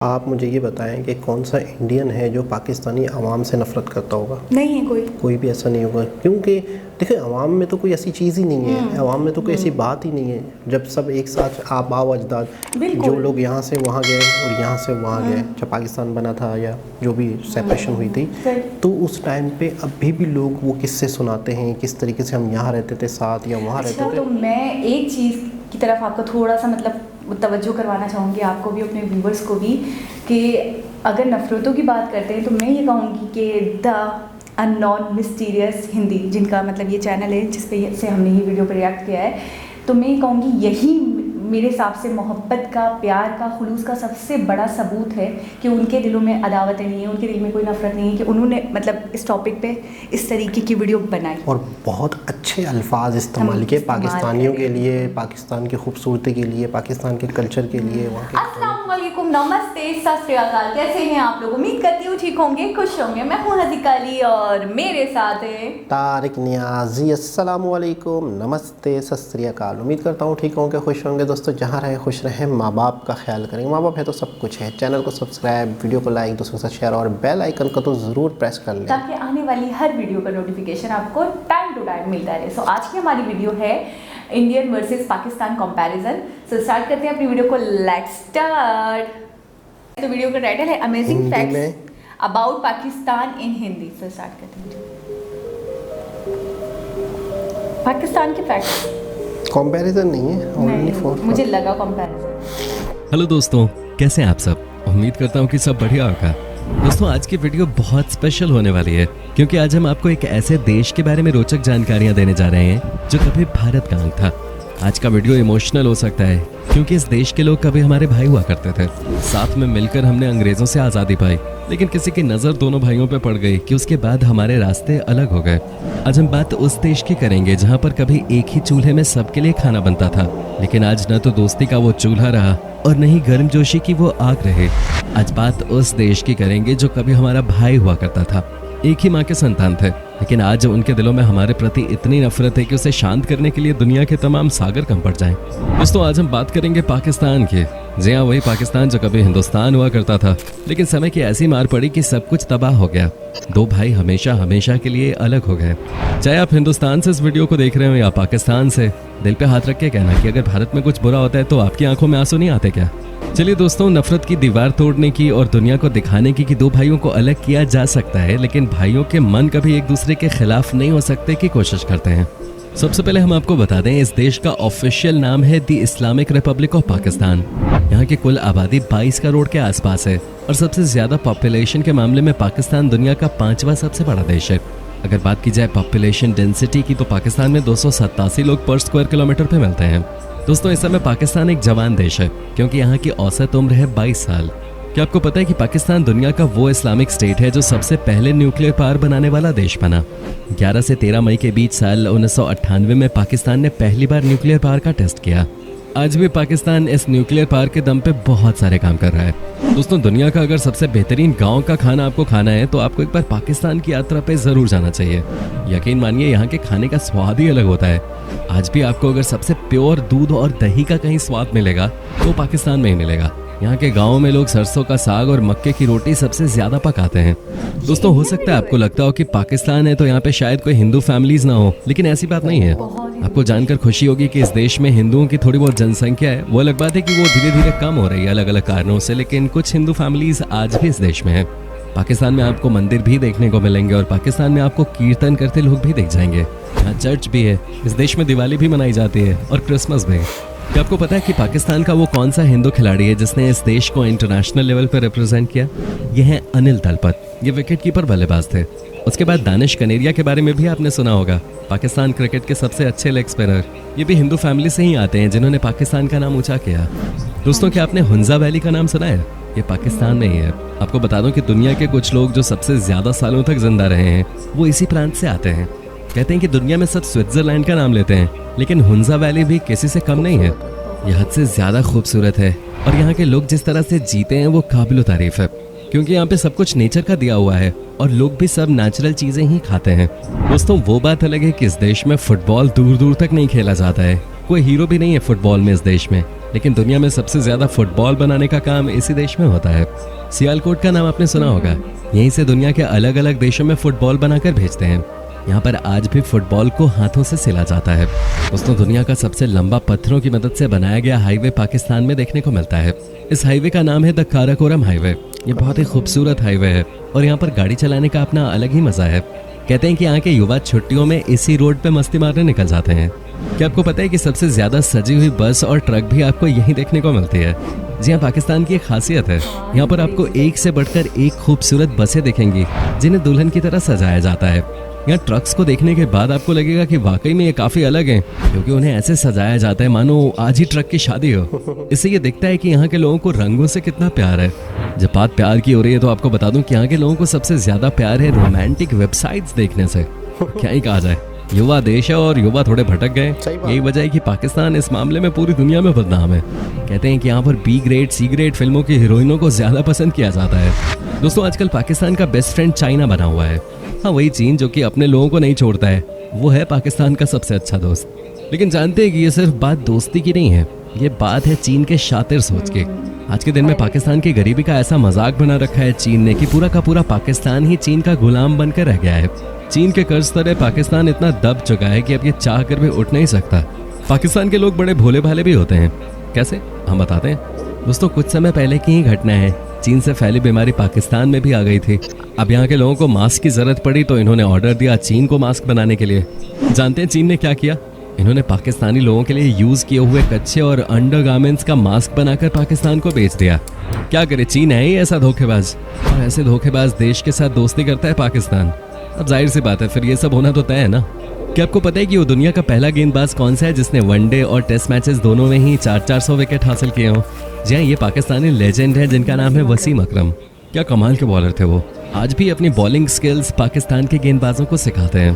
आप मुझे ये बताएं कि कौन सा इंडियन है जो पाकिस्तानी अवाम से नफ़रत करता होगा? नहीं है कोई भी ऐसा नहीं होगा, क्योंकि देखिए अवाम में तो कोई ऐसी चीज़ ही नहीं है, अवाम में तो कोई ऐसी बात ही नहीं है। जब सब एक साथ आबा व अजदाद, जो लोग यहाँ से वहाँ गए और यहाँ से वहाँ गए, जब पाकिस्तान बना था या जो भी सेपरेशन हुई थी, तो उस टाइम पे अभी भी लोग वो किस्से सुनाते हैं किस तरीके से हम यहाँ रहते थे साथ या वहाँ रहते थे। तो मैं एक चीज़ की तरफ आपको थोड़ा सा मतलब तवज्जो करवाना चाहूँगी, आपको भी अपने व्यूवर्स को भी, कि अगर नफ़रतों की बात करते हैं तो मैं ये कहूँगी कि द अननोन मिस्टीरियस हिंदी, जिनका मतलब ये चैनल है जिस पे से हमने ये वीडियो पर रिएक्ट किया है, तो मैं ये कहूँगी यही मेरे हिसाब से मोहब्बत का, प्यार का, खुलूस का सबसे बड़ा सबूत है कि उनके दिलों में अदावतें नहीं है, उनके दिल में कोई नफ़रत नहीं है, कि उन्होंने मतलब इस टॉपिक पे इस तरीके की वीडियो बनाई और बहुत अच्छे अल्फाज इस्तेमाल किए पाकिस्तानियों के लिए, पाकिस्तान की खूबसूरती के लिए, पाकिस्तान के कल्चर के लिए। अस्सलाम वालेकुम, नमस्ते, सत श्री अकाल, कैसे हैं आप लोग? उम्मीद करती हूँ ठीक होंगे, खुश होंगे। मैं हूँ हज़ीका अली और मेरे साथ है तारिक नियाज़ी। अस्सलाम वालेकुम, नमस्ते, सत श्री अकाल। उम्मीद करता हूँ ठीक होंगे, खुश होंगे। दोस्तों जहाँ रहे खुश रहें, माँ बाप का ख्याल करेंगे। माँ बाप है तो सब कुछ है। चैनल को सब्सक्राइब, वीडियो को लाइक, दोस्तों के साथ शेयर और बेल आइकन को तो ज़रूर प्रेस कर लें ताकि आने वाली हर वीडियो का नोटिफिकेशन आपको टाइम टू टाइम मिलता रहे। सो आज की हमारी वीडियो है Indian versus Pakistan comparison. So start करते हैं अपनी वीडियो को, लेट्स स्टार्ट। तो वीडियो का टाइटल है amazing facts about Pakistan in Hindi. So start करते हैं पाकिस्तान के फैक्ट्स। कंपैरिजन नहीं है, ओनली फॉर, मुझे लगा कंपैरिजन। हेलो दोस्तों, कैसे हैं आप सब? उम्मीद करता हूँ कि सब बढ़िया होगा। दोस्तों आज की वीडियो बहुत स्पेशल होने वाली है, क्योंकि आज हम आपको एक ऐसे देश के बारे में रोचक जानकारियां देने जा रहे हैं जो कभी भारत का अंग था। आज का वीडियो इमोशनल हो सकता है, क्योंकि इस देश के लोग कभी हमारे भाई हुआ करते थे। साथ में मिलकर हमने अंग्रेजों से आज़ादी पाई, लेकिन किसी की नज़र दोनों भाइयों पे पड़ गई कि उसके बाद हमारे रास्ते अलग हो गए। आज हम बात उस देश की करेंगे जहाँ पर कभी एक ही चूल्हे में सबके लिए खाना बनता था, लेकिन आज न तो दोस्ती का वो चूल्हा रहा और न ही गर्मजोशी की वो आग रहे। आज बात उस देश की करेंगे जो कभी हमारा भाई हुआ करता था, एक ही माँ के संतान थे, लेकिन आज उनके दिलों में हमारे प्रति इतनी नफरत है कि उसे शांत करने के लिए दुनिया के तमाम सागर कम पड़ जाएं। दोस्तों आज हम बात करेंगे पाकिस्तान की। जी हाँ, वही पाकिस्तान जो कभी हिंदुस्तान हुआ करता था, लेकिन समय की ऐसी मार पड़ी कि सब कुछ तबाह हो गया। दो भाई हमेशा हमेशा के लिए अलग हो गए। चाहे आप हिंदुस्तान से इस वीडियो को देख रहे हो या पाकिस्तान से, दिल पे हाथ रख के कहना कि अगर भारत में कुछ बुरा होता है तो आपकी आंखों में आंसू नहीं आते क्या? चलिए दोस्तों, नफरत की दीवार तोड़ने की और दुनिया को दिखाने की कि दो भाइयों को अलग किया जा सकता है, लेकिन भाइयों के मन कभी एक दूसरे के खिलाफ नहीं हो सकते की कोशिश करते हैं। सबसे पहले हम आपको बता दें, इस देश का ऑफिशियल नाम है the Islamic Republic of Pakistan. यहाँ की कुल आबादी 22 करोड़ के आसपास है और सबसे ज्यादा पॉपुलेशन के मामले में पाकिस्तान दुनिया का 5वां सबसे बड़ा देश है। अगर बात की जाए पॉपुलेशन डेंसिटी की, तो पाकिस्तान में 287 लोग पर स्क्वायर किलोमीटर पे मिलते हैं। दोस्तों इस समय पाकिस्तान एक जवान देश है, क्योंकि यहाँ की औसत उम्र है 22 साल। क्या आपको पता है कि पाकिस्तान दुनिया का वो इस्लामिक स्टेट है जो सबसे पहले न्यूक्लियर पावर बनाने वाला देश बना? 11 से 13 मई के बीच साल 1998 में पाकिस्तान ने पहली बार न्यूक्लियर पावर का टेस्ट किया। आज भी पाकिस्तान इस न्यूक्लियर पावर के दम पे बहुत सारे काम कर रहा है। दोस्तों दुनिया का अगर सबसे बेहतरीन गांव का खाना आपको खाना है तो आपको एक बार पाकिस्तान की यात्रा पे जरूर जाना चाहिए। यकीन मानिए यहाँ के खाने का स्वाद ही अलग होता है। आज भी आपको अगर सबसे प्योर दूध और दही का कहीं स्वाद मिलेगा तो पाकिस्तान में ही मिलेगा। यहाँ के गाँव में लोग सरसों का साग और मक्के की रोटी सबसे ज्यादा पकाते हैं। दोस्तों हो सकता है आपको लगता हो कि पाकिस्तान है तो यहाँ पे शायद कोई हिंदू फैमिलीज ना हो, लेकिन ऐसी बात नहीं है। आपको जानकर खुशी होगी कि इस देश में हिंदुओं की थोड़ी बहुत जनसंख्या है। वो अलग बात है कि वो धीरे धीरे कम हो रही है अलग अलग कारणों से, लेकिन कुछ हिंदू फैमिलीज आज भी इस देश में है। पाकिस्तान में आपको मंदिर भी देखने को मिलेंगे और पाकिस्तान में आपको कीर्तन करते लोग भी दिख जाएंगे। यहाँ चर्च भी है। इस देश में दिवाली भी मनाई जाती है और क्रिसमस भी। क्या आपको पता है कि पाकिस्तान का वो कौन सा हिंदू खिलाड़ी है जिसने इस देश को इंटरनेशनल लेवल पर रिप्रेजेंट किया? ये है अनिल तलपत। ये विकेट कीपर बल्लेबाज थे। उसके बाद दानिश कनेरिया के बारे में भी आपने सुना होगा, पाकिस्तान क्रिकेट के सबसे अच्छे लेग स्पिनर। ये भी हिंदू फैमिली से ही आते हैं जिन्होंने पाकिस्तान का नाम ऊंचा किया। दोस्तों क्या आपने हुंजा वैली का नाम सुना है? ये पाकिस्तान में ही है। आपको बता दूं कि दुनिया के कुछ लोग जो सबसे ज्यादा सालों तक जिंदा रहे हैं वो इसी प्रांत से आते हैं। कहते हैं कि दुनिया में सब स्विट्जरलैंड का नाम लेते हैं, लेकिन हुंजा वैली भी किसी से कम नहीं है। यह हद से ज्यादा खूबसूरत है और यहाँ के लोग जिस तरह से जीते हैं वो काबिल तारीफ है, क्योंकि यहाँ पे सब कुछ नेचर का दिया हुआ है और लोग भी सब नेचुरल चीजें ही खाते हैं। दोस्तों वो बात अलग है कि इस देश में फुटबॉल दूर दूर तक नहीं खेला जाता है। कोई हीरो भी नहीं है फुटबॉल में इस देश में, लेकिन दुनिया में सबसे ज्यादा फुटबॉल बनाने का काम इसी देश में होता है। सियालकोट का नाम आपने सुना होगा। यहीं से दुनिया के अलग अलग देशों में फुटबॉल बनाकर भेजते हैं। यहाँ पर आज भी फुटबॉल को हाथों से सिला जाता है। दोस्तों, दुनिया का सबसे लंबा पत्थरों की मदद से बनाया गया हाईवे पाकिस्तान में देखने को मिलता है। इस हाईवे का नाम है द काराकोरम हाईवे। ये बहुत ही खूबसूरत हाईवे है और यहाँ पर गाड़ी चलाने का अपना अलग ही मजा है। कहते हैं कि यहाँ के युवा छुट्टियों में इसी रोड पे मस्ती मारने निकल जाते हैं। क्या आपको पता है कि सबसे ज्यादा सजी हुई बस और ट्रक भी आपको यहीं देखने को मिलती है? जी हाँ, पाकिस्तान की एक खासियत है, यहाँ पर आपको एक से बढ़कर एक खूबसूरत बसें दिखेंगी जिन्हें दुल्हन की तरह सजाया जाता है। यहाँ ट्रक्स को देखने के बाद आपको लगेगा कि वाकई में ये काफी अलग हैं, क्योंकि उन्हें ऐसे सजाया जाता है मानो आज ही ट्रक की शादी हो। इससे ये दिखता है कि यहाँ के लोगों को रंगों से कितना प्यार है। जब बात प्यार की हो रही है तो आपको बता दूं कि यहाँ के लोगों को सबसे ज्यादा प्यार है रोमांटिक वेबसाइट्स देखने से। क्या ही कहा जाए, युवा देश है और युवा थोड़े भटक गए। यही वजह है कि पाकिस्तान इस मामले में पूरी दुनिया में बदनाम है। कहते हैं कि यहाँ पर बी ग्रेड सी ग्रेड फिल्मों की हीरोइनों को ज्यादा पसंद किया जाता है। दोस्तों, आजकल पाकिस्तान का बेस्ट फ्रेंड चाइना बना हुआ है। हाँ, वही चीन जो कि अपने लोगों को नहीं छोड़ता है, वो है पाकिस्तान का सबसे अच्छा दोस्त। लेकिन जानते हैं कि ये सिर्फ बात दोस्ती की नहीं है, ये बात है चीन के शातिर सोच की। आज के दिन में पाकिस्तान की गरीबी का ऐसा मजाक बना रखा है चीन ने कि पूरा का पूरा पाकिस्तान ही चीन का गुलाम बनकर रह गया है। चीन के कर्ज तले पाकिस्तान इतना दब चुका है कि अब ये चाह कर भी उठ नहीं सकता। पाकिस्तान के लोग बड़े भोले भाले भी होते हैं। कैसे, हम बताते हैं। दोस्तों, कुछ समय पहले की ही घटना है। चीन से फैली बीमारी पाकिस्तान में भी आ गई थी। अब यहाँ के लोगों को मास्क की जरूरत पड़ी तो इन्होंने ऑर्डर दिया चीन को मास्क बनाने के लिए। जानते हैं चीन ने क्या किया? इन्होंने पाकिस्तानी लोगों के लिए यूज किए हुए कच्चे और अंडरगारमेंट्स का मास्क बनाकर पाकिस्तान को बेच दिया। क्या करे, चीन है ही ऐसा धोखेबाज, और ऐसे धोखेबाज देश के साथ दोस्ती करता है पाकिस्तान। अब जाहिर सी बात है, फिर ये सब होना तो तय है ना। क्या आपको पता है कि वो दुनिया का पहला गेंदबाज कौन सा है जिसने वनडे और टेस्ट मैचेस दोनों में ही 400 विकेट हासिल किए हों? जी हाँ, ये पाकिस्तानी लेजेंड है जिनका नाम है वसीम अकरम। क्या कमाल के बॉलर थे वो। आज भी अपनी बॉलिंग स्किल्स पाकिस्तान के गेंदबाजों को सिखाते हैं।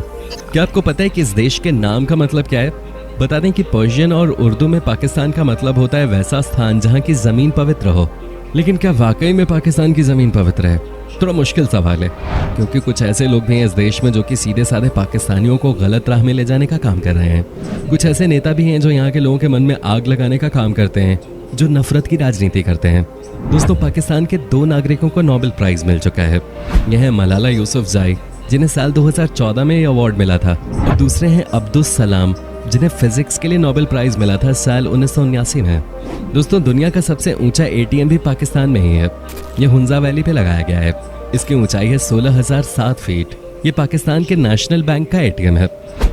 क्या आपको पता है कि इस देश के नाम का मतलब क्या है? बता दें कि पर्शियन और उर्दू में पाकिस्तान का मतलब होता है वैसा स्थान जहाँ की जमीन पवित्र हो। लेकिन क्या वाकई में पाकिस्तान की जमीन पवित्र है? थोड़ा मुश्किल सवाल है, क्योंकि कुछ ऐसे लोग भी हैं इस देश में जो कि सीधे साधे पाकिस्तानियों को गलत राह में ले जाने का काम कर रहे हैं। कुछ ऐसे नेता भी हैं जो यहाँ के लोगों के मन में आग लगाने का काम करते हैं, जो नफरत की राजनीति करते हैं। दोस्तों, पाकिस्तान के 2 नागरिकों को नोबेल प्राइज मिल चुका है। यह है मलाला यूसुफजई, जिन्हें साल 2014 में ये अवार्ड मिला था, और दूसरे हैं अब्दुस सलाम, जिन्हें फिजिक्स के लिए नोबेल प्राइज मिला था साल 1979 में। दोस्तों, दुनिया का सबसे ऊंचा एटीएम भी पाकिस्तान में ही है। यह हुंजा वैली पे लगाया गया है। इसकी ऊंचाई है 16,007 फीट। ये पाकिस्तान के नेशनल बैंक का एटीएम है।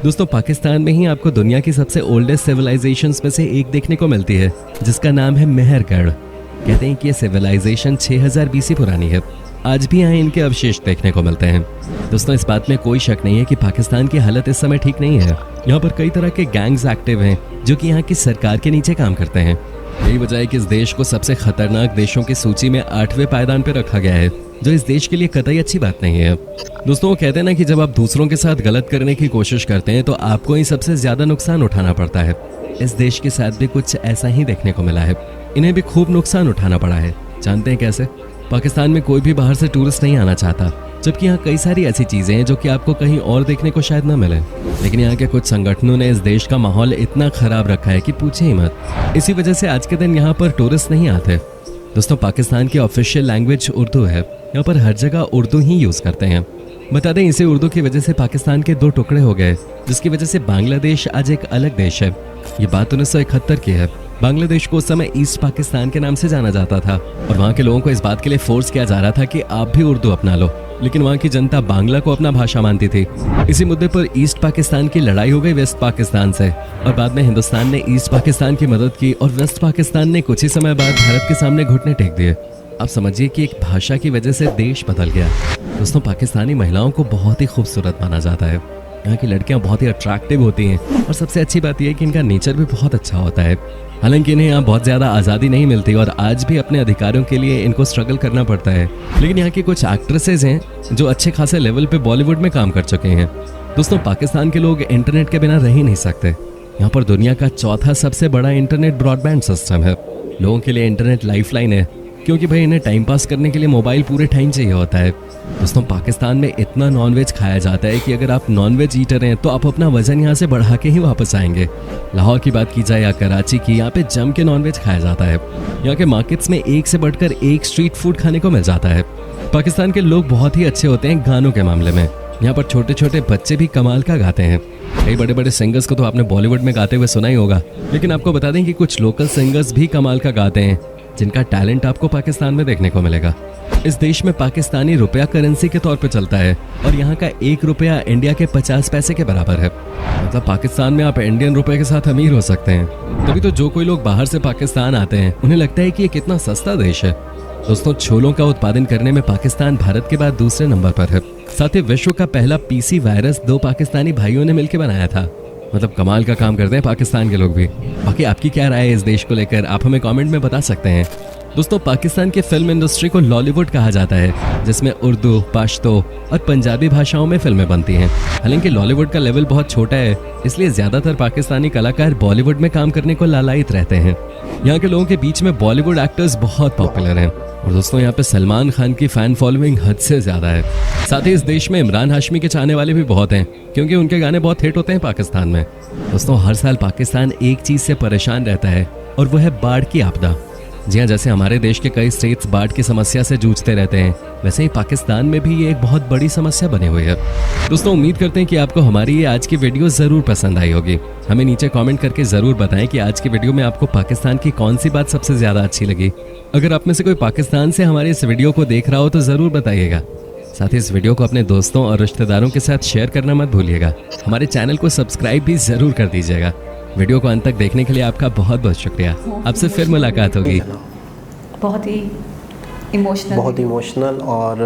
दोस्तों, पाकिस्तान में ही आपको दुनिया की सबसे ओल्डेस्ट सिविलाइजेशंस में से एक देखने को मिलती है, जिसका नाम है मेहरगढ़। कहते हैं कि ये सिविलाइजेशन 6000 BC पुरानी है। आज भी यहाँ इनके अवशेष देखने को मिलते हैं। दोस्तों, इस बात में कोई शक नहीं है कि पाकिस्तान की हालत इस समय ठीक नहीं है। यहाँ पर कई तरह के गैंग्स एक्टिव हैं जो कि यहाँ की सरकार के नीचे काम करते हैं। यही वजह है कि इस देश को सबसे खतरनाक देशों की सूची में 8वें पायदान पर रखा गया है, जो इस देश के लिए कतई अच्छी बात नहीं है। दोस्तों, वो कहते हैं ना कि जब आप दूसरों के साथ गलत करने की कोशिश करते हैं तो आपको ही सबसे ज्यादा नुकसान उठाना पड़ता है। इस देश के साथ भी कुछ ऐसा ही देखने को मिला है। इन्हें भी खूब नुकसान उठाना पड़ा है। जानते हैं कैसे? पाकिस्तान में कोई भी बाहर से टूरिस्ट नहीं आना चाहता, जबकि यहाँ कई सारी ऐसी चीजें हैं जो कि आपको कहीं और देखने को शायद न मिले। लेकिन यहाँ के कुछ संगठनों ने इस देश का माहौल इतना खराब रखा है कि पूछे ही मत। इसी वजह से आज के दिन यहाँ पर टूरिस्ट नहीं आते। दोस्तों, पाकिस्तान की ऑफिशियल लैंग्वेज उर्दू है। यहाँ पर हर जगह उर्दू ही यूज करते हैं। बता दें, इसी उर्दू की वजह से पाकिस्तान के 2 टुकड़े हो गए, जिसकी वजह से बांग्लादेश आज एक अलग देश है। ये बात 1971 की है। बांग्लादेश को उस समय ईस्ट पाकिस्तान के नाम से जाना जाता था, और वहाँ के लोगों को इस बात के लिए फोर्स किया जा रहा था कि आप भी उर्दू अपना लो। लेकिन वहाँ की जनता बांग्ला को अपना भाषा मानती थी। इसी मुद्दे पर ईस्ट पाकिस्तान की लड़ाई हो गई वेस्ट पाकिस्तान से, और बाद में हिंदुस्तान ने ईस्ट पाकिस्तान की मदद की और वेस्ट पाकिस्तान ने कुछ ही समय बाद भारत के सामने घुटने टेक दिए। आप समझिए कि एक भाषा की वजह से देश बदल गया। दोस्तों, पाकिस्तानी महिलाओं को बहुत ही खूबसूरत माना जाता है। यहाँ की लड़कियाँ बहुत ही अट्रैक्टिव होती हैं, और सबसे अच्छी बात यह है कि इनका नेचर भी बहुत अच्छा होता है। हालांकि इन्हें यहाँ बहुत ज़्यादा आज़ादी नहीं मिलती और आज भी अपने अधिकारों के लिए इनको स्ट्रगल करना पड़ता है। लेकिन यहाँ की कुछ एक्ट्रेसेस हैं जो अच्छे खासे लेवल पे बॉलीवुड में काम कर चुके हैं। दोस्तों, पाकिस्तान के लोग इंटरनेट के बिना रह ही नहीं सकते। यहाँ पर दुनिया का 4था सबसे बड़ा इंटरनेट ब्रॉडबैंड सिस्टम है। लोगों के लिए इंटरनेट लाइफलाइन है। क्योंकि भाई इन्हें टाइम पास करने के लिए मोबाइल पूरे टाइम चाहिए होता है। दोस्तों पाकिस्तान में इतना नॉनवेज खाया जाता है कि अगर आप नॉनवेज ईटर हैं तो आप अपना वजन यहाँ से बढ़ा के ही वापस आएंगे। लाहौर की बात की जाए या कराची की, यहाँ पे जम के नॉनवेज खाया जाता है। यहाँ के मार्केट्स में एक से बढ़कर एक स्ट्रीट फूड खाने को मिल जाता है। पाकिस्तान के लोग बहुत ही अच्छे होते हैं गानों के मामले में। यहाँ पर छोटे छोटे बच्चे भी कमाल का गाते हैं। कई बड़े बड़े सिंगर्स को तो आपने बॉलीवुड में गाते हुए सुना ही होगा, लेकिन आपको बता दें कि कुछ लोकल सिंगर्स भी कमाल का गाते हैं जिनका टैलेंट आपको पाकिस्तान में देखने को मिलेगा। इस देश में पाकिस्तानी रुपया करेंसी के तौर पर चलता है और यहाँ का 1 रुपया इंडिया के 50 पैसे के बराबर है। मतलब पाकिस्तान में आप इंडियन रुपए के साथ अमीर हो सकते हैं। तभी तो जो कोई लोग बाहर से पाकिस्तान आते हैं उन्हें लगता है कि ये कितना सस्ता देश है। दोस्तों छोलों का उत्पादन करने में पाकिस्तान भारत के बाद दूसरे नंबर पर है। साथ ही विश्व का पहला पीसी वायरस 2 पाकिस्तानी भाइयों ने मिलकर बनाया था। मतलब कमाल का काम करते हैं पाकिस्तान के लोग भी। बाकी आपकी क्या राय है इस देश को लेकर, आप हमें कमेंट में बता सकते हैं। दोस्तों पाकिस्तान के फिल्म इंडस्ट्री को लॉलीवुड कहा जाता है, जिसमें उर्दू, पश्तो और पंजाबी भाषाओं में फिल्में बनती हैं। हालांकि लॉलीवुड का लेवल बहुत छोटा है, इसलिए ज्यादातर पाकिस्तानी कलाकार बॉलीवुड में काम करने को लालायित रहते हैं। यहाँ के लोगों के बीच में बॉलीवुड एक्टर्स बहुत पॉपुलर हैं और दोस्तों यहाँ पे सलमान खान की फैन फॉलोइंग हद से ज्यादा है। साथ ही इस देश में इमरान हाशमी के चाहने वाले भी बहुत हैं, क्योंकि उनके गाने बहुत हिट होते हैं पाकिस्तान में। दोस्तों हर साल पाकिस्तान एक चीज से परेशान रहता है और वो है बाढ़ की आपदा। जी हाँ, जैसे हमारे देश के कई स्टेट्स बाढ़ की समस्या से जूझते रहते हैं, वैसे ही पाकिस्तान में भी ये एक बहुत बड़ी समस्या बनी हुई है। दोस्तों उम्मीद करते हैं कि आपको हमारी ये आज की वीडियो जरूर पसंद आई होगी। हमें नीचे कमेंट करके जरूर बताएं कि आज की वीडियो में आपको पाकिस्तान की कौन सी बात सबसे ज्यादा अच्छी लगी। अगर आप में से कोई पाकिस्तान से हमारे इस वीडियो को देख रहा हो तो जरूर बताइएगा। साथ ही इस वीडियो को अपने दोस्तों और रिश्तेदारों के साथ शेयर करना मत भूलिएगा। हमारे चैनल को सब्सक्राइब भी जरूर कर दीजिएगा। वीडियो को अंत तक देखने के लिए आपका बहुत बहुत शुक्रिया। आपसे फिर मुलाकात होगी। बहुत ही इमोशनल। और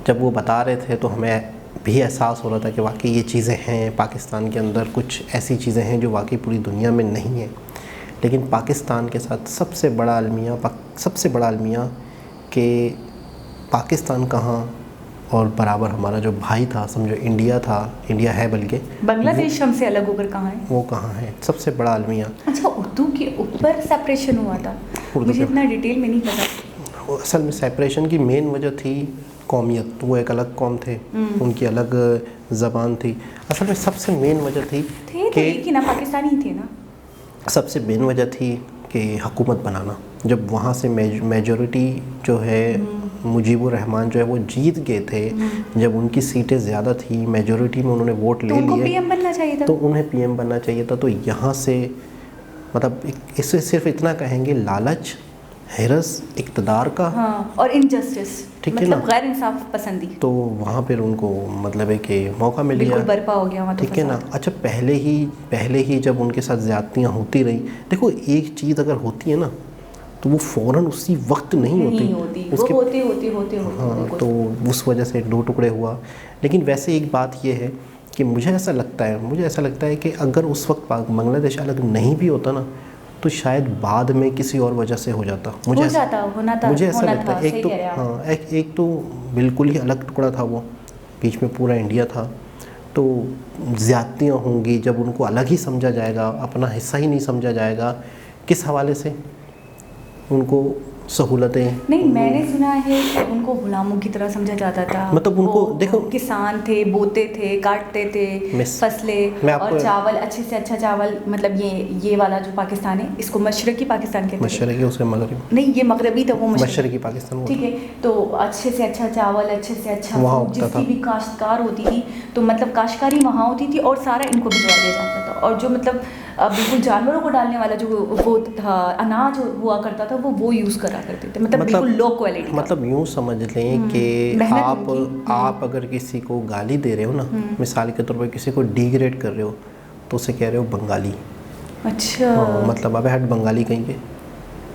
जब वो बता रहे थे तो हमें भी एहसास हो रहा था कि वाकई ये चीज़ें हैं पाकिस्तान के अंदर, कुछ ऐसी चीज़ें हैं जो वाकई पूरी दुनिया में नहीं है। लेकिन पाकिस्तान के साथ सबसे बड़ा अलमिया कि पाकिस्तान कहाँ और बराबर हमारा जो भाई था, समझो इंडिया है, बल्कि बांग्लादेश हमसे अलग होकर कहाँ है, वो कहाँ है, सबसे बड़ा अलमिया। अच्छा, उर्दू के ऊपर सेपरेशन हुआ था, मुझे इतना डिटेल में नहीं पता। असल में सेपरेशन की मेन वजह थी कौमियत। वो एक अलग कौम थे, उनकी अलग ज़बान थी। असल में सबसे मेन वजह थी कि ना पाकिस्तानी थे ना, सबसे मेन वजह थी कि हुकूमत बनाना। जब वहाँ से मेजॉरिटी जो है मुजीबुर रहमान जो है वो जीत गए थे, जब उनकी सीटें ज़्यादा थी, मेजॉरिटी में उन्होंने वोट ले लिए, पीएम बनना चाहिए था, तो उन्हें पीएम बनना चाहिए था। तो यहाँ से मतलब इससे सिर्फ इतना कहेंगे, लालच, हिरस, इक़्तिदार का, हाँ, और इनजस्टिस, ठीक है ना, गैर इंसाफ पसंदी। तो वहाँ पर उनको मतलब है कि मौका मिल गया, बर्पा हो गया वहाँ, ठीक है ना। अच्छा, पहले ही जब उनके साथ ज़्यादतियाँ होती रही, देखो एक चीज़ अगर होती है ना तो वो फ़ौरन उसी वक्त नहीं होती, उसके होते हाँ, तो उस वजह से 2 टुकड़े हुआ। लेकिन वैसे एक बात ये है कि मुझे ऐसा लगता है कि अगर उस वक्त बांग्लादेश अलग नहीं भी होता ना तो शायद बाद में किसी और वजह से हो जाता। मुझे ऐसा लगता है। एक तो बिल्कुल ही अलग टुकड़ा था, वो बीच में पूरा इंडिया था, तो ज़्यादतियाँ होंगी। जब उनको अलग ही समझा जाएगा, अपना हिस्सा ही नहीं समझा जाएगा, किस हवाले से उनको सहूलतें। नहीं, मैंने सुना है कि उनको गुलामों की तरह समझा जाता था। मतलब उनको देखो, किसान थे, बोते थे, काटते थे फसलें, और चावल, अच्छे से अच्छा चावल, मतलब ये वाला जो पाकिस्तान है इसको मशरकी पाकिस्तान कहते हैं। मशरकी, उसके मगरबी नहीं, ये मगरबी था, वो मशरकी पाकिस्तान, ठीक है। तो अच्छे से अच्छा चावल, अच्छे से अच्छा जिसकी भी काश्तकार होती थी, तो मतलब काश्तकारी वहाँ होती थी और सारा इनको भिजवा दिया जाता था। और जो मतलब बिल्कुल जानवरों को डालने वाला जो वो था, अनाज हुआ करता था, वो यूज़ करा करते थे, मतलब बिल्कुल लो क्वालिटी। मतलब यूँ समझ लें कि आप अगर किसी को गाली दे रहे हो ना, मिसाल के तौर पर किसी को डिग्रेड कर रहे हो, तो उसे कह रहे हो बंगाली। अच्छा, मतलब अबे हट बंगाली कहीं पे।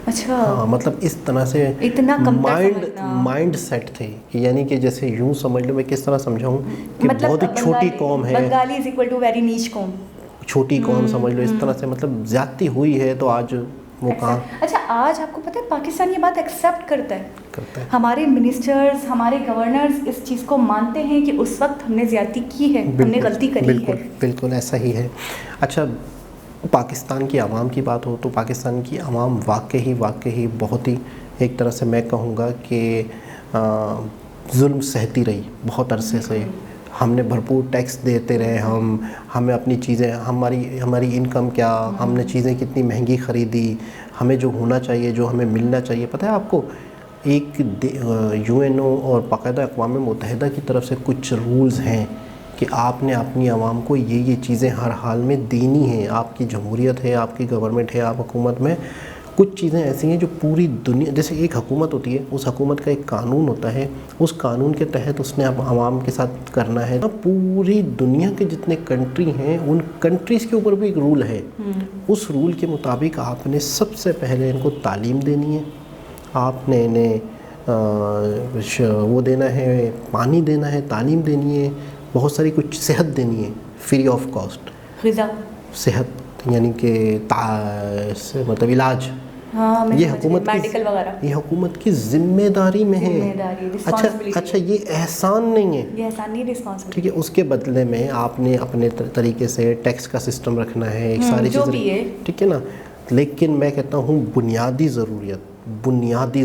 अच्छा, हाँ, मतलब इस तरह से इतना माइंड सेट थे कि यानी कि जैसे यूँ समझ लो, मैं किस तरह समझाऊँ कि बहुत ही छोटी कौम है, Bengali is equal to very नीच कौम, छोटी कौम समझ लो, इस तरह से मतलब ज्यादती हुई है। तो आज वो कहाँ। अच्छा, आज आपको पता है पाकिस्तान ये बात एक्सेप्ट करता है। हमारे मिनिस्टर्स, हमारे गवर्नर्स इस चीज़ को मानते हैं कि उस वक्त हमने ज्यादती की है, हमने गलती करी है। बिल्कुल ऐसा ही है। अच्छा, पाकिस्तान की आवाम की बात हो तो पाकिस्तान की आवाम वाकई ही बहुत ही एक तरह से मैं कहूँगा कि जुल्म सहती रही बहुत अरसे से। हमने भरपूर टैक्स देते रहे, हमें अपनी चीज़ें, हमारी इनकम क्या, हमने चीज़ें कितनी महंगी ख़रीदी, हमें जो होना चाहिए, जो हमें मिलना चाहिए। पता है आपको, एक यूएनओ और बाकायदा अक़वाम मुत्तहिदा की तरफ से कुछ रूल्स हैं कि आपने अपनी आवाम को ये चीज़ें हर हाल में देनी हैं। आपकी जमहूरियत है, आपकी गवर्नमेंट है, आप हुकूमत में कुछ चीज़ें ऐसी हैं जो पूरी दुनिया, जैसे एक हुकूमत होती है, उस हुकूमत का एक कानून होता है, उस कानून के तहत उसने अब आवाम के साथ करना है। अब पूरी दुनिया के जितने कंट्री हैं उन कंट्रीज़ के ऊपर भी एक रूल है। उस रूल के मुताबिक आपने सबसे पहले इनको तालीम देनी है, आपने इन्हें वो देना है, पानी देना है, तालीम देनी है, बहुत सारी कुछ सेहत देनी है फ्री ऑफ कॉस्ट। ग़िज़ा, सेहत यानी कि मतलब इलाज। हाँ, ये हुकूमत मेडिकल वगैरह, ये हुकूमत की जिम्मेदारी में है। अच्छा, ये एहसान नहीं है, ये एहसान नहीं, रिस्पॉन्सिबिलिटी। ठीक है। उसके बदले में आपने अपने तरीके से टैक्स का सिस्टम रखना है, एक सारी चीज़ें, ठीक है ना। लेकिन मैं कहता हूँ बुनियादी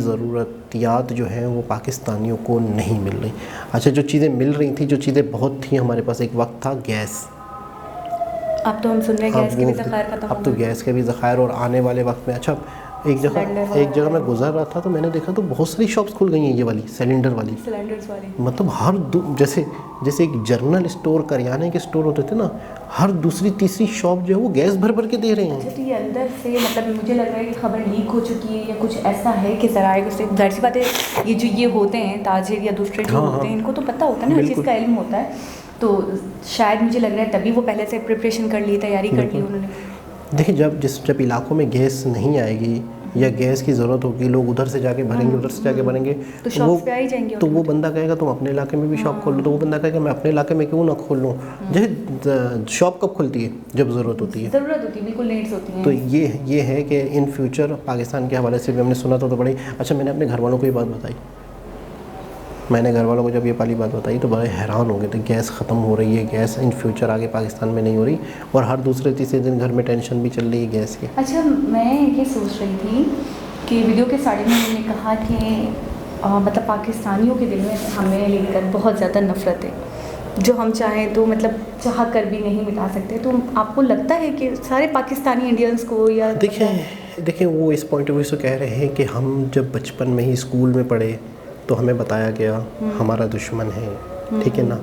ज़रूरतियात जो हैं वो पाकिस्तानियों को नहीं मिल रही। अच्छा, जो चीज़ें मिल रही थी, जो चीज़ें बहुत थी हमारे पास, एक वक्त था गैस। अब तो हम सुन रहे हैं गैस के भी ज़खायर खत्म हो गए। अब तो गैस के भी ज़खायर, और आने वाले वक्त में, अच्छा एक जगह मैं गुजर रहा था तो मैंने देखा तो बहुत सारी शॉप्स खुल गई हैं ये वाली सिलेंडर्स वाली। मतलब हर जैसे एक जनरल स्टोर, करियाने के स्टोर होते थे ना, हर दूसरी तीसरी शॉप जो है वो गैस भर के दे रहे हैं। अच्छा, तो ये अंदर से मतलब मुझे लग रहा है कि खबर लीक हो चुकी है या कुछ ऐसा है कि ज़राए से, जाहिर सी बात है, ये होते हैं ताजिर या दूसरे जो होते हैं, इनको तो पता होता है ना, हर चीज़ का इल्म होता है, तो शायद मुझे लग रहा है तभी वो पहले से प्रिपरेशन कर ली, तैयारी कर ली उन्होंने। देखिए, जब इलाकों में गैस नहीं आएगी या गैस की ज़रूरत होगी, लोग उधर से जाके भरेंगे, तो शॉप्स पे आ ही जाएंगे। तो वो बंदा कहेगा तुम अपने इलाके में भी शॉप खोल लो, तो वो बंदा कहेगा मैं अपने इलाके में क्यों ना खोल लूँ। जैसे शॉप कब खुलती है? जब ज़रूरत होती है, बिल्कुल नीड्स होती हैं। तो ये है कि इन फ्यूचर पाकिस्तान के हवाले से भी हमने सुना था तो बड़ी अच्छा। मैंने अपने घर वालों को ये बात बताई, मैंने घर वालों को जब ये वाली बात बताई तो बड़े हैरान हो गए थे। गैस ख़त्म हो रही है, गैस इन फ्यूचर आगे पाकिस्तान में नहीं हो रही, और हर दूसरे तीसरे दिन घर में टेंशन भी चल रही है गैस की। अच्छा, मैं ये सोच रही थी कि वीडियो के स्टार्टिंग में उन्होंने कहा कि मतलब पाकिस्तानियों के दिल में हमें लेकर बहुत ज़्यादा नफ़रत है, जो हम चाहें तो मतलब चाह कर भी नहीं मिटा सकते। तो आपको लगता है कि सारे पाकिस्तानी इंडियंस को, या देखें वो इस पॉइंट ऑफ व्यू से कह रहे हैं कि हम जब बचपन में ही स्कूल में पढ़े तो हमें बताया गया हमारा दुश्मन है, ठीक है ना,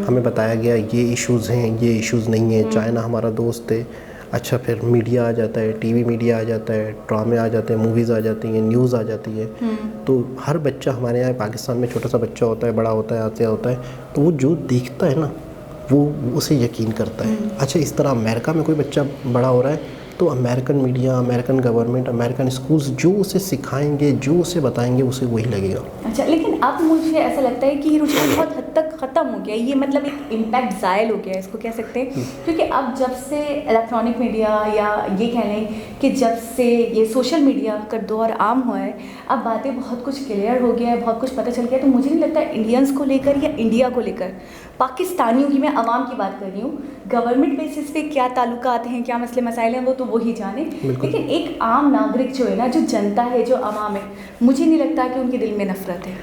हमें बताया गया ये इश्यूज़ हैं, ये इश्यूज़ नहीं है, चाइना हमारा दोस्त है। अच्छा, फिर मीडिया आ जाता है, टीवी मीडिया आ जाता है, ड्रामे आ जाते हैं, मूवीज़ आ जाती हैं, न्यूज़ आ जाती है, तो हर बच्चा हमारे यहाँ पाकिस्तान में, छोटा सा बच्चा होता है, बड़ा होता है, आते होता है, तो वो जो देखता है ना वो उसे यकीन करता है। अच्छा, इस तरह अमेरिका में कोई बच्चा बड़ा हो रहा है तो American media, American government, American schools जो उसे सिखाएंगे, जो उसे बताएंगे, उसे वही लगेगा। अच्छा, लेकिन अब मुझे ऐसा लगता है कि ये रुझान बहुत हद तक ख़त्म हो गया, ये मतलब एक इम्पैक्ट ज़ायल हो गया, इसको कह सकते हैं, क्योंकि अब जब से इलेक्ट्रॉनिक मीडिया, या ये कह लें कि जब से ये सोशल मीडिया का दौर आम हुआ है, अब बातें बहुत कुछ क्लियर हो गया है, बहुत कुछ पता चल गया। तो मुझे नहीं लगता इंडियंस को लेकर या इंडिया को लेकर, पाकिस्तानियों की, मैं अवाम की बात कर रही हूँ, गवर्नमेंट बेसिस पे क्या ताल्लुकात हैं, क्या मसले मसाइल हैं, वो तो वही जाने, लेकिन एक आम नागरिक जो है ना, जो जनता है, जो अवाम है, मुझे नहीं लगता कि उनके दिल में नफरत है।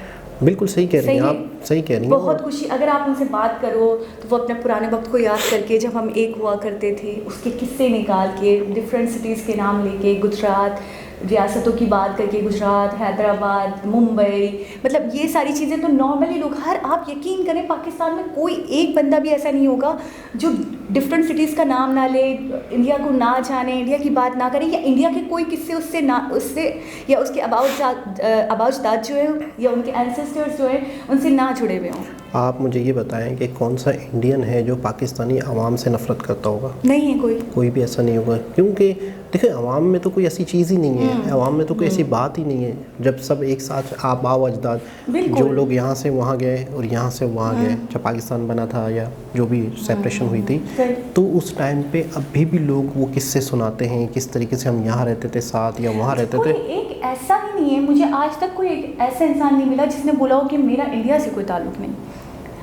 बिल्कुल सही कह रही हैं आप, सही कह रही हैं। बहुत खुशी, अगर आप उनसे बात करो तो वो अपने पुराने वक्त को याद करके, जब हम एक हुआ करते थे, उसके किस्से निकाल के, डिफरेंट सिटीज़ के नाम लेके, गुजरात रियासतों की बात करके, गुजरात, हैदराबाद, मुंबई, मतलब ये सारी चीज़ें तो नॉर्मली लोग, हर, आप यकीन करें पाकिस्तान में कोई एक बंदा भी ऐसा नहीं होगा जो डिफरेंट सिटीज़ का नाम ना ले, इंडिया को ना जाने, इंडिया की बात ना करे, या इंडिया के कोई किस्से उससे या उसके अबाउजदाद जो है, या उनके एंसेस्टर्स जो हैं, उनसे ना जुड़े हुए हों। आप मुझे ये बताएं कि कौन सा इंडियन है जो पाकिस्तानी अवाम से नफ़रत करता होगा? नहीं है कोई भी ऐसा नहीं होगा, क्योंकि देखिए अवाम में तो कोई ऐसी चीज़ ही नहीं है, अवाम में तो कोई ऐसी बात ही नहीं है। जब सब एक साथ आबाओ अजदाद, जो लोग यहाँ से वहाँ गए और यहाँ से वहाँ गए, जब पाकिस्तान बना था या जो भी सेपरेशन हुई थी, तो उस टाइम पे अभी भी लोग वो किस्से सुनाते हैं, किस तरीके से हम यहाँ रहते थे साथ या वहाँ रहते थे। एक ऐसा ही नहीं है, मुझे आज तक कोई एक ऐसा इंसान नहीं मिला जिसने बोला हो कि मेरा इंडिया से कोई ताल्लुक़ नहीं।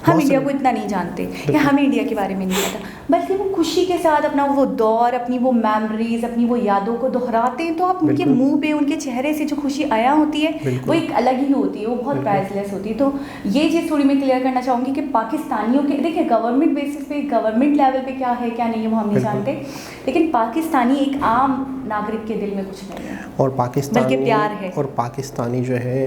हम बहुत इंडिया सारे- को इतना नहीं जानते या हमें इंडिया के बारे में नहीं पता, बल्कि वो खुशी के साथ अपना वो दौर, अपनी वो मेमोरीज, अपनी वो यादों को दोहराते हैं, तो आप उनके बिल्कुल। मुंह पे, उनके चेहरे से जो खुशी आया होती है बिल्कुल। वो एक अलग ही होती है, वो बहुत बिल्कुल। प्राइसलेस होती है। तो ये चीज़ थोड़ी मैं क्लियर करना चाहूँगी कि पाकिस्तानियों के, देखिए गवर्नमेंट बेसिस पे, गवर्नमेंट लेवल पे क्या है क्या नहीं है वो हम नहीं बिल्कुल। जानते, लेकिन पाकिस्तानी एक आम नागरिक के दिल में कुछ नहीं है, और पाकिस्तानी, बल्कि प्यार है। और पाकिस्तानी जो है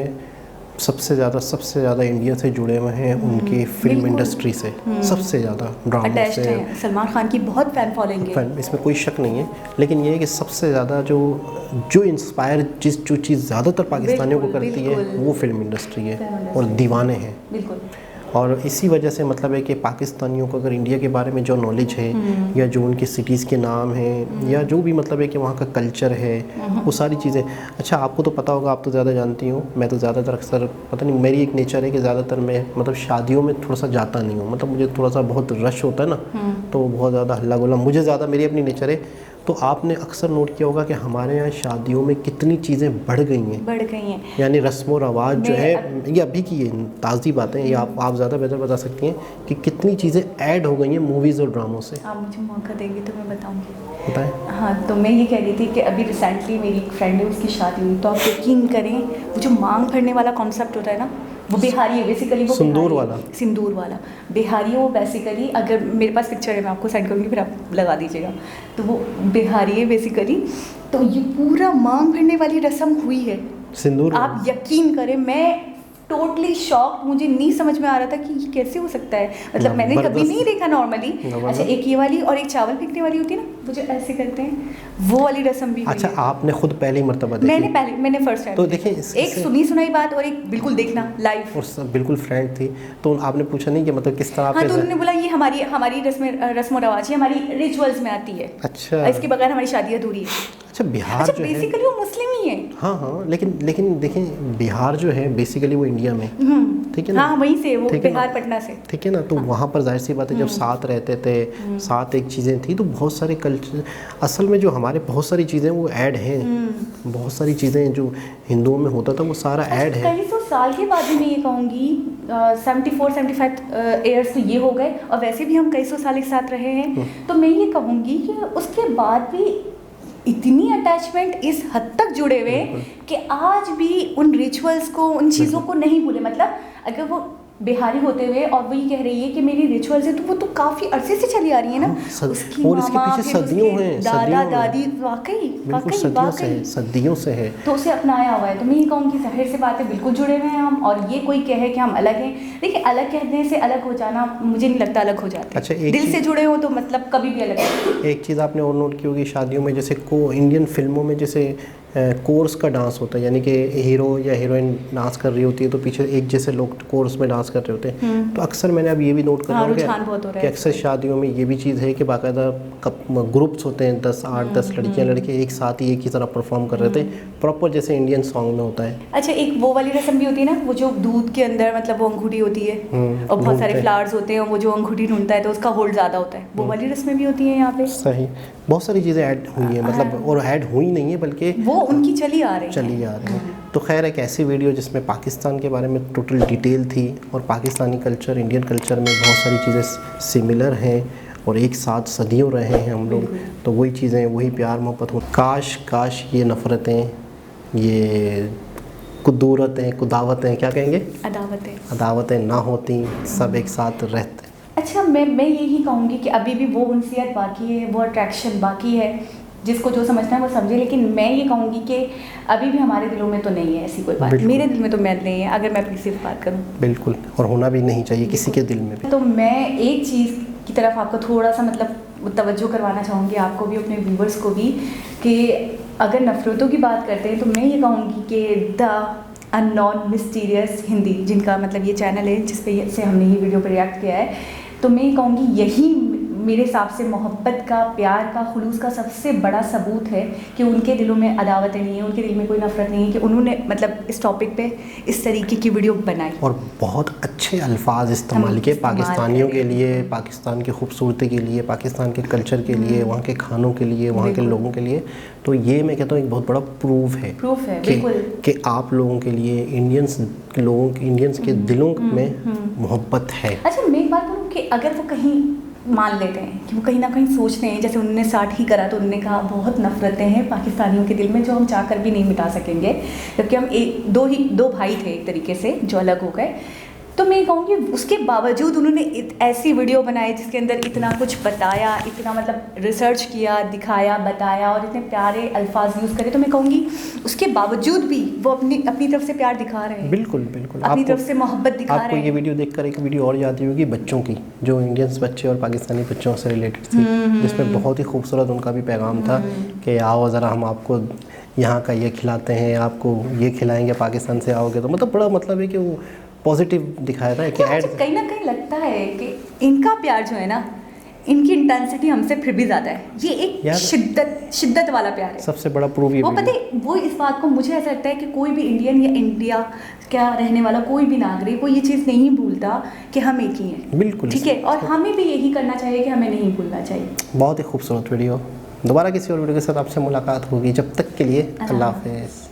सबसे ज़्यादा इंडिया से जुड़े हुए हैं, उनकी फिल्म बिल्कुल। इंडस्ट्री से सबसे ज़्यादा, ड्रामा अटैच्ड से। हैं, सलमान खान की बहुत फैन फॉलोइंग है। फिल्म, इसमें कोई शक नहीं है, लेकिन ये है कि सबसे ज़्यादा जो इंस्पायर जो चीज़ ज़्यादातर पाकिस्तानियों को बिल्कुल, करती है बिल्कुल। वो फिल्म इंडस्ट्री है, फिल्म और इंडस्ट्री। दीवाने हैं। बिल्कुल। और इसी वजह से मतलब है कि पाकिस्तानियों को अगर इंडिया के बारे में जो नॉलेज है, या जो उनकी सिटीज़ के नाम हैं, या जो भी मतलब है कि वहाँ का कल्चर है, वो सारी चीज़ें। अच्छा, आपको तो पता होगा, आप तो ज़्यादा जानती हो, मैं तो ज़्यादातर अक्सर पता नहीं, मेरी एक नेचर है कि ज़्यादातर मैं मतलब शादियों में थोड़ा सा जाता नहीं हूँ, मतलब मुझे थोड़ा सा बहुत रश होता है ना, तो बहुत ज़्यादा हल्ला गुल्ला मुझे ज़्यादा, मेरी अपनी नेचर है। तो आपने अक्सर नोट किया होगा कि हमारे यहाँ शादियों में कितनी चीज़ें बढ़ गई हैं, बढ़ गई हैं। यानी रस्म व रवाज जो मैं है, ये अभी की ये ताज़ी बातें, ये आप ज़्यादा बेहतर बता सकती हैं कि कितनी चीज़ें ऐड हो गई हैं मूवीज़ और ड्रामों से। आप मुझे मौका देंगे तो मैं बताऊंगी। बताएं। हाँ, तो मैं ये कह रही थी कि अभी रिसेंटली मेरी एक फ्रेंड है, उसकी शादी हुई, तो आप यकीन करें वो जो मांग भरने वाला कॉन्सेप्ट होता है ना, वो बिहारी है बेसिकली, वो सिंदूर बिहारी है। वाला। सिंदूर वाला बिहारी है वो बेसिकली, अगर मेरे पास पिक्चर है मैं आपको सेंड करूँगी, फिर आप लगा दीजिएगा, तो वो बिहारी है बेसिकली। तो ये पूरा मांग भरने वाली रस्म हुई है, सिंदूर आप यकीन करें, मैं टोटली शॉक, मुझे नहीं समझ में आ रहा था कि ये कैसे हो सकता है, मतलब मैंने कभी जबरदस्त। नहीं देखा नॉर्मली। जबरदस्त। अच्छा, एक ये वाली और एक चावल फेंकने वाली होती है ना, वो जो ऐसे करते हैं, वो वाली रस्म भी हुई अच्छा, है। आपने खुद पहली मरतबा देखी? मैंने फर्स्ट टाइम तो देखिए, एक सुनी सुनाई बात और एक बिल्कुल देखना लाइव। और सब बिल्कुल फ्रेंड थी, तो आपने पूछा नहीं कि मतलब किस तरह हाँ, आपके तो उन्होंने बोला ये हमारी रस्म रवाज है, हमारी रिचुअल्स में आती है, अच्छा इसके बगैर हमारी शादी अधूरी है। अच्छा, बिहार अच्छा, जो है, बेसिकली वो मुस्लिम ही है। हाँ, लेकिन देखें, बिहार जो है बेसिकली वो इंडिया में, ठीक है ना? हाँ, वहीं से वो, ठीक है ना? बिहार पटना से। ठीक है ना, तो वहाँ पर जाहिर सी बात है, जब साथ रहते थे, साथ एक चीज़ें थी, तो बहुत सारे कल्चर, असल में जो हमारे बहुत सारी चीज़ें वो ऐड हैं, बहुत सारी चीज़ें जो हिंदुओं में होता था वो सारा ऐड है। कई सौ साल के बाद भी मैं ये कहूँगी, 74-75 ईयर्स तो ये हो गए, और वैसे भी हम कई सौ साल एक साथ रहे हैं, तो मैं ये कहूँगी कि उसके बाद भी इतनी अटैचमेंट इस हद तक जुड़े हुए कि आज भी उन रिचुअल्स को, उन चीज़ों को नहीं भूले। मतलब अगर वो बिहारी होते हुए और वो ये कह रही है कि मेरी रिचुअल्स है, तो वो तो काफ़ी अरसे से चली आ रही है ना, उसकी और इसके मामा, पीछे फिर सदियों उसके हैं, दादा सदियों हैं। दादी, वाकई बिल्कुल सदियों से है। तो उसे अपनाया हुआ है। तो मैं ये कहूँगी जाहिर सी बात है, बिल्कुल जुड़े हुए हैं हम, और ये कोई कहे कि हम अलग हैं, देखिए अलग कहने से अलग हो जाना मुझे नहीं लगता अलग हो जाते। अच्छा, एक दिल से चीज़- जुड़े हो तो मतलब कभी भी अलग है। एक चीज़ आपने और नोट की होगी, शादियों में जैसे इंडियन फिल्मों में जैसे कोर्स का डांस होता है, यानी कि हीरो या हीरोइन डांस कर रही होती है, तो पीछे एक जैसे लोग कोर्स में डांस कर रहे होते हैं। तो अक्सर मैंने अब ये भी नोट करा रुझान बहुत हो रहा है कि अक्सर शादियों में ये भी चीज़ है कि बाकायदा ग्रुप्स होते हैं, 10 लड़कियां लड़के एक साथ ही एक ही तरह परफॉर्म कर रहे थे, प्रॉपर जैसे इंडियन सॉन्ग में होता है। अच्छा, एक वो वाली रस्म भी होती है ना, वो जो दूध के अंदर मतलब वो अंगूठी होती है और बहुत सारे फ्लावर्स होते हैं, और वो जो अंगूठी ढूंढता है तो उसका होल्ड ज़्यादा होता है, वो वाली रस्में भी होती हैं यहाँ पे। सही, बहुत सारी चीज़ें ऐड हुई हैं, मतलब और ऐड हुई नहीं है बल्कि वो उनकी चली आ रही है। तो खैर, एक ऐसी वीडियो जिसमें पाकिस्तान के बारे में टोटल डिटेल थी, और पाकिस्तानी कल्चर इंडियन कल्चर में बहुत सारी चीज़ें सिमिलर हैं, और एक साथ सदियों रहे हैं हम लोग, तो वही चीज़ें, वही प्यार मोहब्बत हो। काश ये नफ़रतें, ये कुदूरतें, कुदावतें, क्या कहेंगे, अदावतें ना होती, सब एक साथ रहते। अच्छा, मैं यही कहूँगी कि अभी भी वो उनसियत बाकी है, वो अट्रैक्शन बाकी है, जिसको जो समझना है वो समझे, लेकिन मैं ये कहूँगी कि अभी भी हमारे दिलों में तो नहीं है ऐसी कोई बात, मेरे दिल में तो मैल नहीं है, अगर मैं अपनी सिर्फ बात करूँ। बिल्कुल, और होना भी नहीं चाहिए किसी के दिल में भी। तो मैं एक चीज़ की तरफ आपको थोड़ा सा मतलब तवज्जो करवाना चाहूँगी, आपको भी, अपने व्यूवर्स को भी, कि अगर नफ़रतों की बात करते हैं तो मैं ये कहूँगी कि द अननोन मिस्टीरियस हिंदी, जिनका मतलब ये चैनल है जिस पे से हमने ये वीडियो पर रिएक्ट किया है, तो मैं ये कहूँगी यही मेरे हिसाब से मोहब्बत का, प्यार का, खुलूस का सबसे बड़ा सबूत है कि उनके दिलों में अदावतें नहीं है, उनके दिल में कोई नफरत नहीं है, कि उन्होंने मतलब इस टॉपिक पे इस तरीके की वीडियो बनाई और बहुत अच्छे अल्फाज इस्तेमाल किए पाकिस्तानियों के लिए, पाकिस्तान की खूबसूरती के लिए, पाकिस्तान के कल्चर के लिए, वहाँ के खानों के लिए, वहाँ के लोगों के लिए। तो ये मैं कहता हूँ एक बहुत बड़ा प्रूफ है कि आप लोगों के लिए, इंडियंस के दिलों में मोहब्बत है। अच्छा, मैं एक बात कहूँ कि अगर वो कहीं मान लेते हैं कि वो कहीं ना कहीं सोचते हैं, जैसे उन्होंने स्टार्ट ही करा तो उन्होंने कहा बहुत नफरतें हैं पाकिस्तानियों के दिल में जो हम चाहकर भी नहीं मिटा सकेंगे, जबकि हम दो भाई थे एक तरीके से जो अलग हो गए। तो मैं कहूँगी उसके बावजूद उन्होंने ऐसी वीडियो बनाई जिसके अंदर इतना कुछ बताया, इतना मतलब रिसर्च किया, दिखाया, बताया और इतने प्यारे अल्फाज यूज़ करे, तो मैं कहूँगी उसके बावजूद भी वो अपनी तरफ से प्यार दिखा रहे हैं। बिल्कुल बिल्कुल, अपनी तरफ से मोहब्बत दिखा रहे हैं। आपको ये वीडियो देखकर एक वीडियो और याद होगी बच्चों की, जो इंडियंस बच्चे और पाकिस्तानी बच्चों से रिलेटेड थी, जिसमें बहुत ही खूबसूरत उनका भी पैगाम था कि आओ ज़रा हम आपको यहाँ का ये खिलाते हैं, आपको ये खिलाएंगे, पाकिस्तान से आओगे तो। मतलब बड़ा मतलब है कि वो पॉजिटिव दिखाया था कि कहीं ना कहीं लगता है कि इनका प्यार जो है ना, इनकी इंटेंसिटी हमसे फिर भी ज़्यादा है। ये एक शिद्दत वाला प्यार है। सबसे बड़ा प्रूफ ये वो पता है, वो इस बात को मुझे ऐसा लगता है कि कोई भी इंडियन या इंडिया क्या रहने वाला कोई भी नागरिक वो ये चीज़ नहीं भूलता कि हम एक ही हैं। बिल्कुल ठीक है, और हमें भी यही करना चाहिए कि हमें नहीं भूलना चाहिए। बहुत ही खूबसूरत वीडियो। दोबारा किसी और वीडियो के साथ आपसे मुलाकात होगी, जब तक के लिए अल्लाह हाफ़िज़।